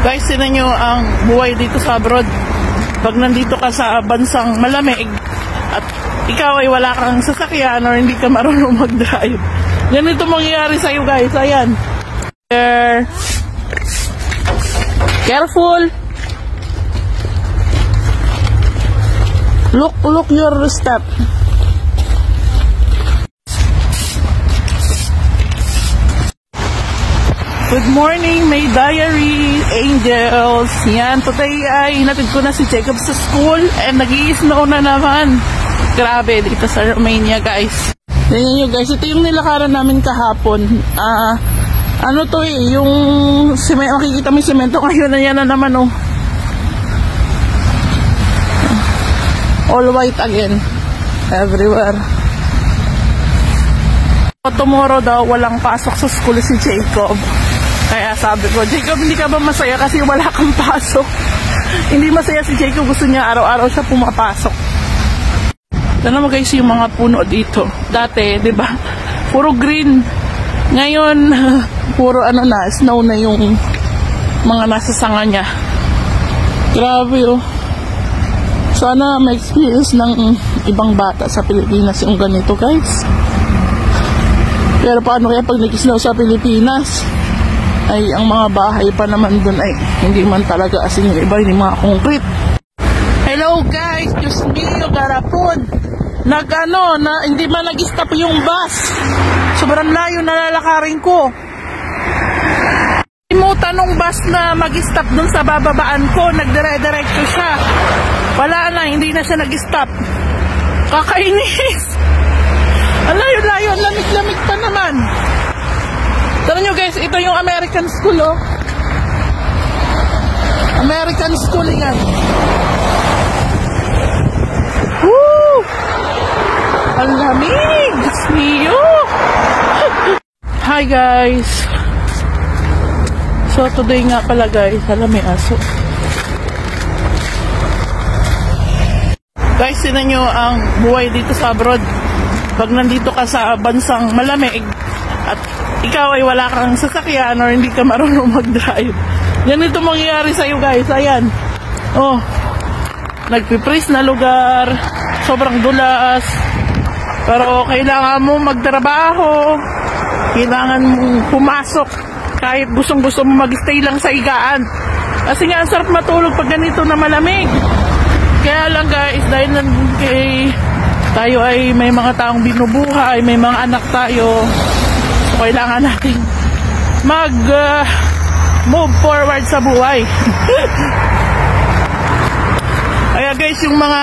Guys, tinan nyo ang buhay dito sa abroad. Pag nandito ka sa bansang malamig at ikaw ay wala kang sasakyan or hindi ka marunong mag-drive, ganito mangyayari sa'yo guys. Ayan. Careful. Look your step. Good morning, may diary, angels. Yan, today ay hinatid ko na si Jacob sa school and nag-i-snow na naman. Grabe, dito sa Romania guys. Tingnan nyo guys, ito yung nilakaran namin kahapon. Ano to yung makikita mo yung semento ngayon na yan na naman oh. All white again, everywhere. Tomorrow daw, walang pasok sa school si Jacob. Kaya sabi ko, Jacob, hindi ka ba masaya kasi wala kang pasok? Hindi masaya si Jacob, gusto niya araw-araw siya pumapasok. Tignan mo guys yung mga puno dito. Dati, di ba? Puro green. Ngayon, puro snow na yung mga nasa sanga niya. Grabe oh. Sana may experience ng ibang bata sa Pilipinas yung ganito guys. Pero paano kaya pag nag-snow sa Pilipinas? Ay ang mga bahay pa naman dun ay hindi man talaga asin yung iba, hindi mga concrete. Hello guys, just me, yung garapon. Hindi man nag-stop yung bus. Sobrang layo na lalakarin ko. Imutan nung bus na mag-stop dun sa bababaan ko, nagdire-diretso siya. Wala na, hindi na siya nag-stop. Kakainis. Ang layo-layo, lamig-lamig pa naman. Tara nyo guys, ito yung American school oh. American school yan. Woo! Ang lamig! It's Mio! Hi guys! So today nga pala guys, alam may aso. Guys, tinan nyo ang buhay dito sa abroad. Pag nandito ka sa bansang malamig at ikaw ay wala kang sasakyan or hindi ka marunong mag-drive, ganito mangyayari sa'yo guys. Ayan oh, nagpipris na lugar, sobrang dulas, pero kailangan mo magtrabaho, kailangan mong pumasok kahit gustong-gusto mo mag-stay lang sa higaan kasi nga ang sarap matulog pag ganito na malamig. Kaya lang guys, dahil tayo ay may mga taong binubuhay, may mga anak tayo, so kailangan natin move forward sa buhay. Kaya guys, yung mga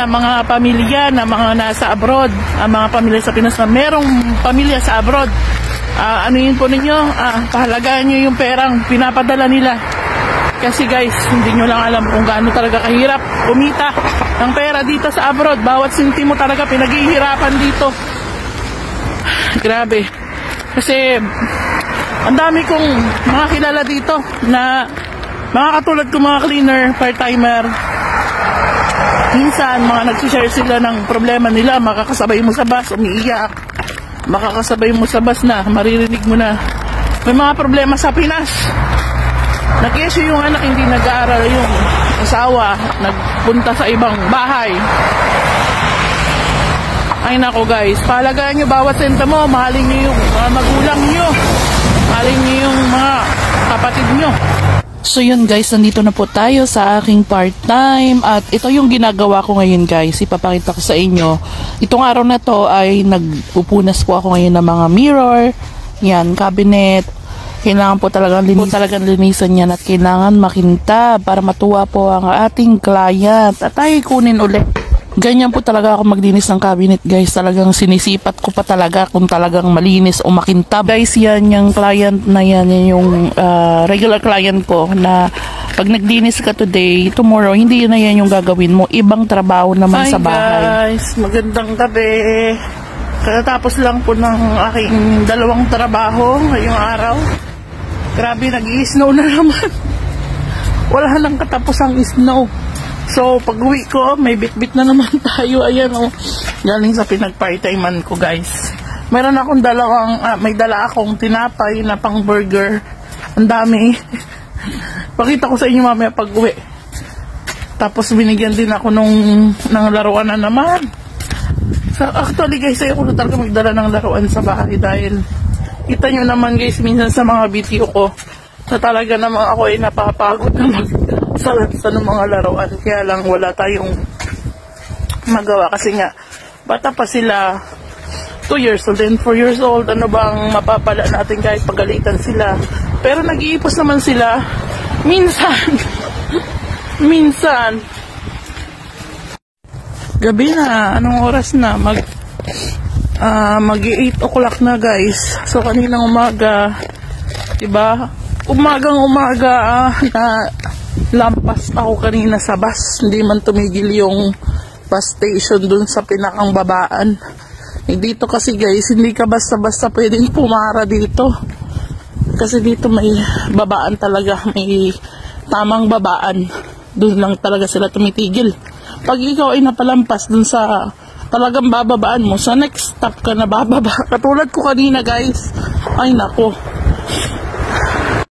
mga pamilya na mga nasa abroad, mga pamilya sa Pinas na merong pamilya sa abroad, yun po ninyo, pahalagaan nyo yung perang pinapadala nila. Kasi guys, hindi nyo lang alam kung gaano talaga kahirap kumita ng pera dito sa abroad. Bawat sentimo talaga pinaghihirapan dito. Grabe. Kasi ang dami kong mga kilala dito na mga katulad ko, mga cleaner, part-timer. Minsan, mga nagsishare sila ng problema nila. Makakasabay mo sa bus, umiiyak. Makakasabay mo sa bus na, maririnig mo na may mga problema sa Pinas. Nag-issue yung anak, hindi nag-aaral yung asawa, nagpunta sa ibang bahay. Ay nako guys, pahalagaan nyo bawat sentimo, mahalin nyo yung mga magulang nyo, mahalin nyo yung mga kapatid nyo. So yun guys, nandito na po tayo sa aking part-time at ito yung ginagawa ko ngayon guys, ipapakita ko sa inyo. Itong araw na to ay nagpupunas po ako ngayon ng mga mirror, yan, cabinet. Kailangan po talagang linisan yan at kailangan makintab para matuwa po ang ating client at tayo kunin ulit. Ganyan po talaga ako maglinis ng cabinet guys. Talagang sinisipat ko pa talaga kung talagang malinis o makintab. Guys, yan yung client na yan yung regular client ko na pag naglinis ka today, tomorrow, hindi na yan yung gagawin mo. Ibang trabaho naman sa bahay. Hi guys, magandang gabi. Katapos lang po ng aking dalawang trabaho ngayong araw. Grabe, nag-i-snow na naman. Wala nang katapos ang snow. So, pag uwi ko, may bit-bit na naman tayo. Ayan, oh. Galing sa pinag-part-timean ko, guys. Meron akong may dala akong tinapay na pang burger. Ang dami. Pakita ko sa inyo mamaya pag uwi. Tapos binigyan din ako ng laruan na naman. So, actually guys, ayoko na talaga magdala ng laruan sa bahay dahil kita nyo naman guys, minsan sa mga video ko na talaga naman ako ay napapagod na magsalasa ng mga laruan. Kaya lang wala tayong magawa kasi nga bata pa sila, 2 years old and 4 years old. Ano bang mapapala natin kahit pagalitan sila? Pero nag-iipos naman sila minsan. Gabi na, anong oras na? Mag 8 o'clock na guys. So kaninang umaga, diba? Umaga na lampas ako kanina sa bus. Hindi man tumigil yung bus station dun sa pinakang babaan. Dito kasi guys, hindi ka basta-basta pwedeng pumara dito. Kasi dito may babaan talaga, may tamang babaan. Doon lang talaga sila tumitigil. Pag ikaw ay napalampas dun sa talagang bababaan mo, sa next stop ka na bababa. Katulad ko kanina guys, ay nako,